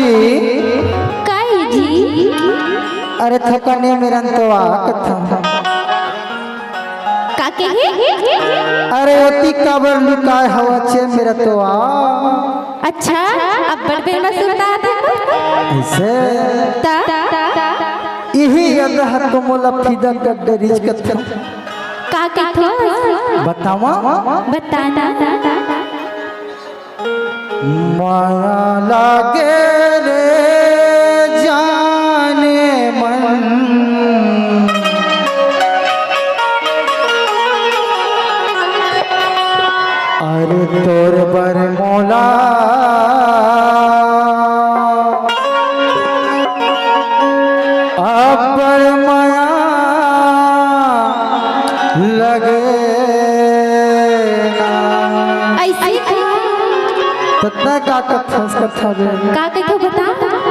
जी काई जी अरे थकने मेरा तो कथा काके अरे ओती काबर लुकाय हवा छे मेरा तो अच्छा अब बड़ बेमा सुनता था ऐसे ता यही अदह तो मोला फिदा कर डरीज कथा काके थो बतावा बताना माया लागे रे जाने मन अरे तोर बर मोला अबर माया लगे ऐसे ततना का कथा काके थो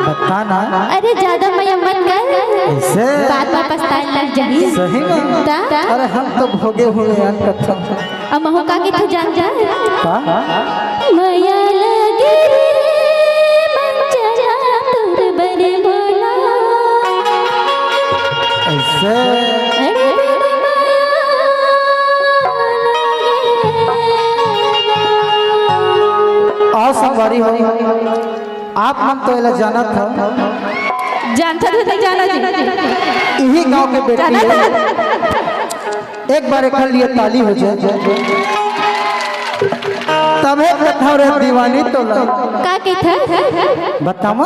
बता ना अरे ज्यादा मया मत कर ऐसे बात वापस ताल लग जाही सही में ता अरे हम तो भोगे हुए हैं कथा अब हो काके थो जान जा का मया लगे रे मंजरा तोर बर मोला ऐसे अरे बड़ माया लगे और सवारी हो आप मन तो एला जाना था जानता था नहीं जाना जी यही गांव के बेटी है एक बार एक लिए ताली हो जाए तबे कथा रे दीवानी तो काके था बतावा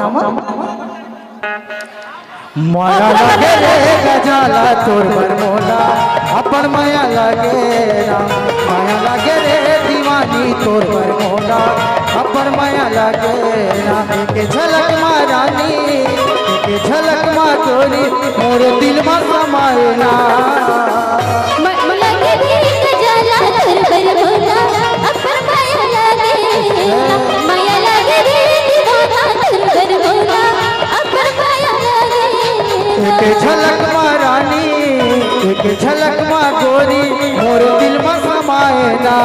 माया लगे रे गजाला तोर बर मोला अपन माया लगे ना माया लगे रे दीवानी तोर बर मोला अपन माया लगे ना के झलक मारानी के झलक मा तोरी मोर दिल में समाए ना लगे रे गजाला तोर बर मोला अपन माया लगे माया लगे रे दीवाना तोर बर मोला अपन माया लगे एक झलक मारानी एक झलक मा गोरी मोर दिल में समाए ना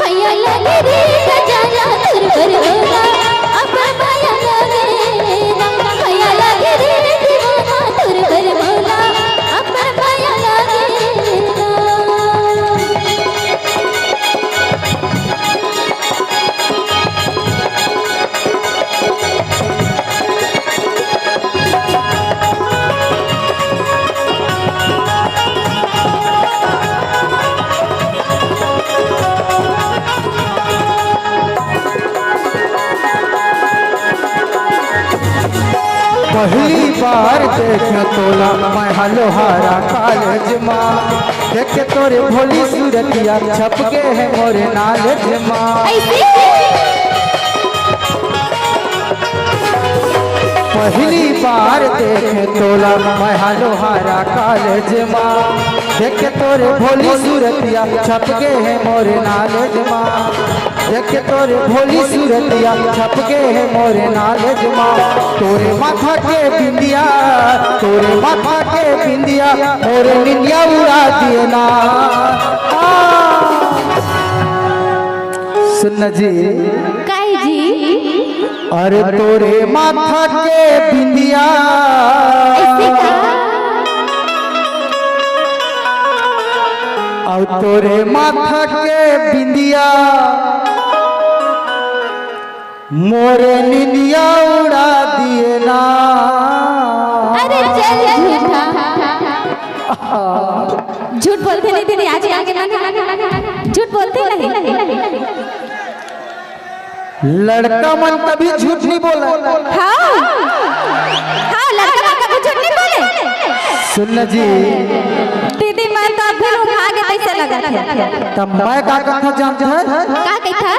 माया लगे रे गजाला तोर बर मोला अपन माया लगे माया लगे रे दीवाना तोर बर मोला अपन माया लगे पहली बार देखे तोला मैं हलोहारा कॉलेज माँ देखे तोरे भोली सूरतिया छप के है मोरे नॉलेज माँ पहली बार देखे तोला मैं हलोहारा कॉलेज माँ देखे तोरे भोली सूरतिया छप के है मोरे नॉलेज माँ देखे तोरे भोली सूरतिया छप के है मोरे नॉलेज माँ तोरे माथा के बिंदिया तोरे माथा के बिंदिया मोरे निंदिया उड़ा दिए ना सुन जी काई जी अरे तोरे माथा के बिंदिया और तोरे माथा के बिंदिया मोरे निंदिया उड़ा दिए ना अरे चल झूठा झूठ बोलते नहीं थे आज आगे झूठ बोलते नहीं लड़का मन कभी झूठ नहीं बोला हाँ हाँ लड़का मन कभी झूठ नहीं बोले सुन जी दीदी मैं तो फिर भागे कैसे लगा था तब मैं का कथा जानते हैं का कहता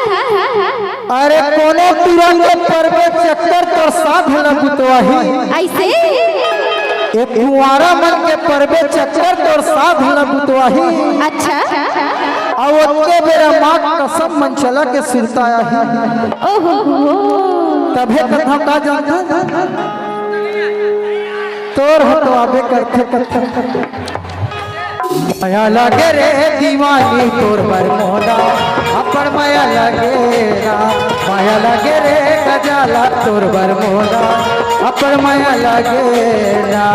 अरे कोनो तिरंगे पर्वत चक्कर तो साध न बुतवाही ऐसे एक कुंवारा मन के पर्वत चक्कर तो साध न बुतवाही अच्छा और उसके बेरा माँ कसम मन चला के सिरताया ही ओहो तबे कथा का जानते तोर हो तो आबे करते करते माया लगे रे दीवानी तोर बर मोला अपन माया लगे ना माया लगे रे गजाला तोर बर मोला अपन माया लगे ना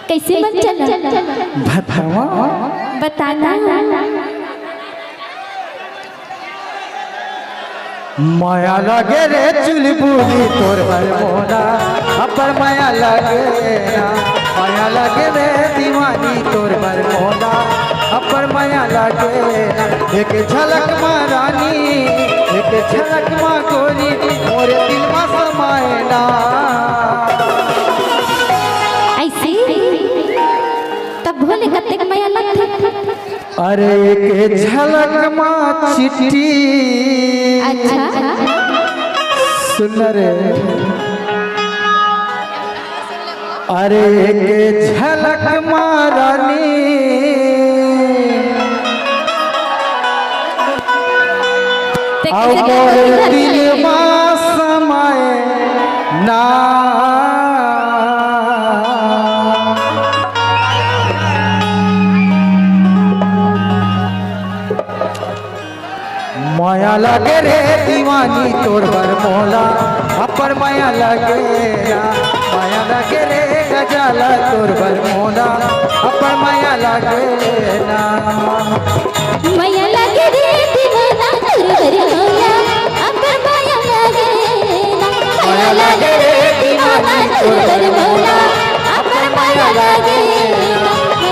कैसे बन चला बताना माया लगे रे चुलबुली तोर बर मोला अपन माया लगे ना माया लगे रे दीवानी तोर बर मोला अपन माया लगे ना एक झलक महारानी एक झलक माँ गोरी मोरे दिल में समाए ना ऐसे तब भोले कते माया लगत अरे एक झलक माँ चिट्ठी अच्छा सुन रे अरे एक झलक महारानी और मोर दिल में समाए ना माया लगे रे दीवानी तोर बर मोला अपन माया लगे ना माया लगे रे गजाला तोर बर मोला अपन माया लगे ना माया लगे रे दीवाना तोर बर मोला अपन माया लगे ना माया लगे रे दीवाना तोर बर मोला अपन माया लगे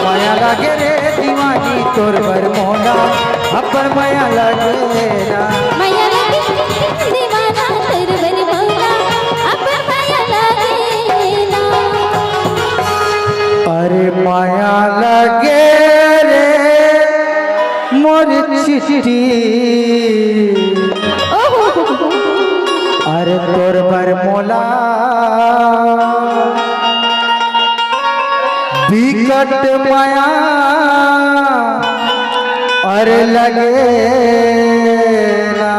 माया लगे रे दीवानी तोर बर मोला अपन माया लगे ना माया लगे दीवाना तोर बर मोला अपन माया लगे ना अरे माया लगे रे मोर चिट्ठी अरे तोर बर मोला विकट माया अरे लगे ना